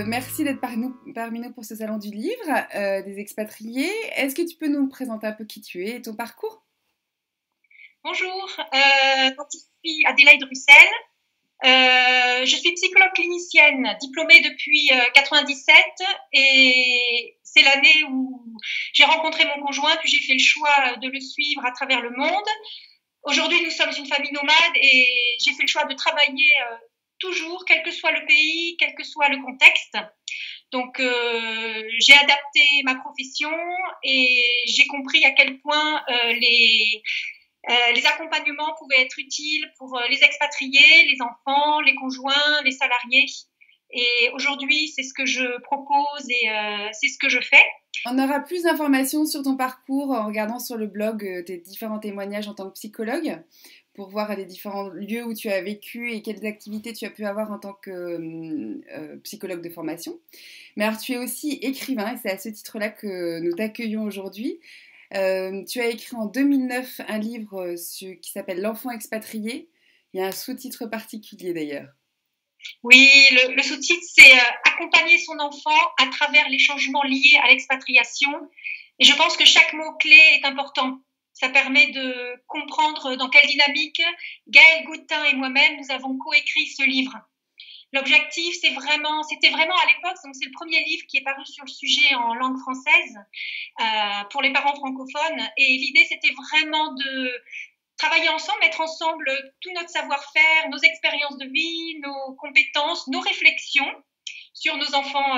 merci d'être parmi nous pour ce salon du livre des expatriés. Est-ce que tu peux nous présenter un peu qui tu es et ton parcours? Bonjour, donc je suis Adélaïde Russel. Je suis psychologue clinicienne diplômée depuis 97 et c'est l'année où j'ai rencontré mon conjoint puis j'ai fait le choix de le suivre à travers le monde. Aujourd'hui, nous sommes une famille nomade et j'ai fait le choix de travailler toujours, quel que soit le pays, quel que soit le contexte. Donc, j'ai adapté ma profession et j'ai compris à quel point les accompagnements pouvaient être utiles pour les expatriés, les enfants, les conjoints, les salariés. Et aujourd'hui, c'est ce que je propose et c'est ce que je fais. On aura plus d'informations sur ton parcours en regardant sur le blog tes différents témoignages en tant que psychologue pour voir les différents lieux où tu as vécu et quelles activités tu as pu avoir en tant que psychologue de formation. Mais alors, tu es aussi écrivain et c'est à ce titre-là que nous t'accueillons aujourd'hui. Tu as écrit en 2009 un livre qui s'appelle L'enfant expatrié. Il y a un sous-titre particulier d'ailleurs. Oui, le sous-titre, c'est accompagner son enfant à travers les changements liés à l'expatriation. Et je pense que chaque mot-clé est important. Ça permet de comprendre dans quelle dynamique Gaëlle Goutin et moi-même, nous avons coécrit ce livre. L'objectif, c'était vraiment à l'époque, donc c'est le premier livre qui est paru sur le sujet en langue française pour les parents francophones. Et l'idée, c'était vraiment de travailler ensemble, mettre ensemble tout notre savoir-faire, nos expériences de vie, nos compétences, nos réflexions sur nos enfants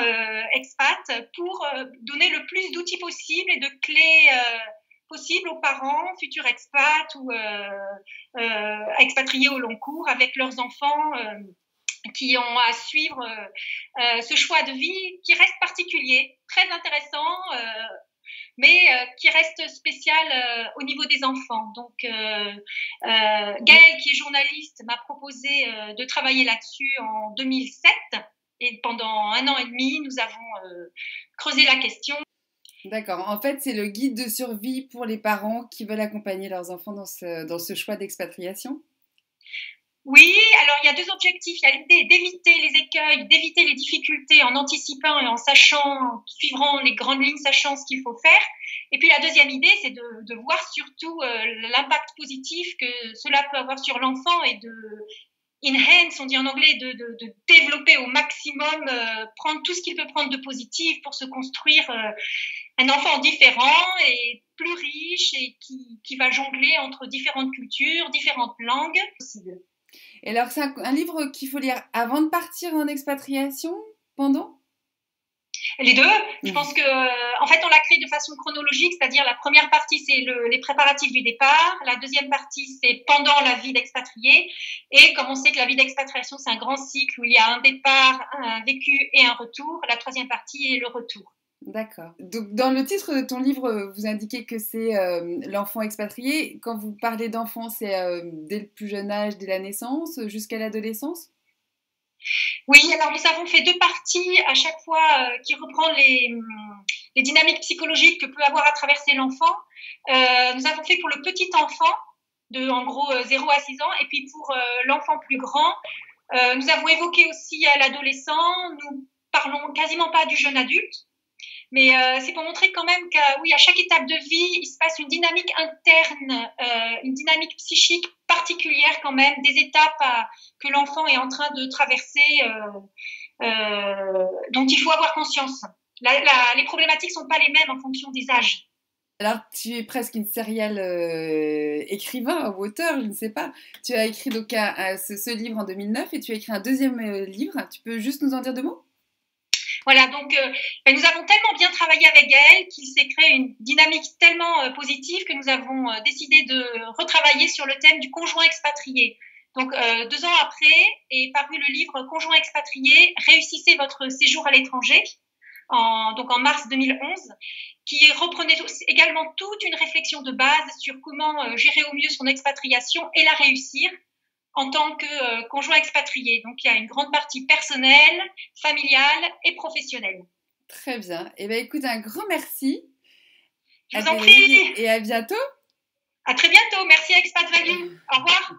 expats pour donner le plus d'outils possibles et de clés possibles aux parents, futurs expats ou expatriés au long cours avec leurs enfants qui ont à suivre ce choix de vie qui reste particulier, très intéressant, mais qui reste spécial au niveau des enfants. Donc, Gaëlle, qui est journaliste, m'a proposé de travailler là-dessus en 2007. Et pendant 1 an et demi, nous avons creusé la question. D'accord. En fait, c'est le guide de survie pour les parents qui veulent accompagner leurs enfants dans ce choix d'expatriation. Oui, alors il y a 2 objectifs. Il y a l'idée d'éviter les écueils, d'éviter les difficultés en anticipant et en sachant, en suivant les grandes lignes, sachant ce qu'il faut faire. Et puis la deuxième idée, c'est de voir surtout l'impact positif que cela peut avoir sur l'enfant et de enhance, on dit en anglais, de développer au maximum, prendre tout ce qu'il peut prendre de positif pour se construire un enfant différent et plus riche et qui va jongler entre différentes cultures, différentes langues possibles. Et alors, c'est un livre qu'il faut lire avant de partir en expatriation? Pendant? Les deux. Je pense que, en fait, on l'a créé de façon chronologique, c'est-à-dire la première partie, c'est les préparatifs du départ. La deuxième partie, c'est pendant la vie d'expatrié. Et comme on sait que la vie d'expatriation, c'est un grand cycle où il y a un départ, un vécu et un retour, la troisième partie est le retour. D'accord. Donc, dans le titre de ton livre, vous indiquez que c'est l'enfant expatrié. Quand vous parlez d'enfant, c'est dès le plus jeune âge, dès la naissance, jusqu'à l'adolescence? Oui, alors nous avons fait 2 parties à chaque fois qui reprend les dynamiques psychologiques que peut avoir à traverser l'enfant. Nous avons fait pour le petit enfant, de en gros 0 à 6 ans, et puis pour l'enfant plus grand, nous avons évoqué aussi l'adolescent. Nous parlons quasiment pas du jeune adulte. Mais c'est pour montrer quand même qu'à oui, à chaque étape de vie, il se passe une dynamique interne, une dynamique psychique particulière quand même, des étapes que l'enfant est en train de traverser, dont il faut avoir conscience. Les problématiques ne sont pas les mêmes en fonction des âges. Alors, tu es presque une serial écrivain ou auteur, je ne sais pas. Tu as écrit donc ce livre en 2009 et tu as écrit un deuxième livre. Tu peux juste nous en dire 2 mots? Voilà, donc nous avons tellement bien travaillé avec Gaëlle qu'il s'est créé une dynamique tellement positive que nous avons décidé de retravailler sur le thème du conjoint expatrié. Donc 2 ans après est paru le livre Conjoint expatrié, réussissez votre séjour à l'étranger, donc en mars 2011, qui reprenait également toute une réflexion de base sur comment gérer au mieux son expatriation et la réussir en tant que conjoint expatrié. Donc, il y a une grande partie personnelle, familiale et professionnelle. Très bien. Eh bien, écoute, un grand merci. Je vous en prie. Et à bientôt. À très bientôt. Merci à Expat Value. Au revoir.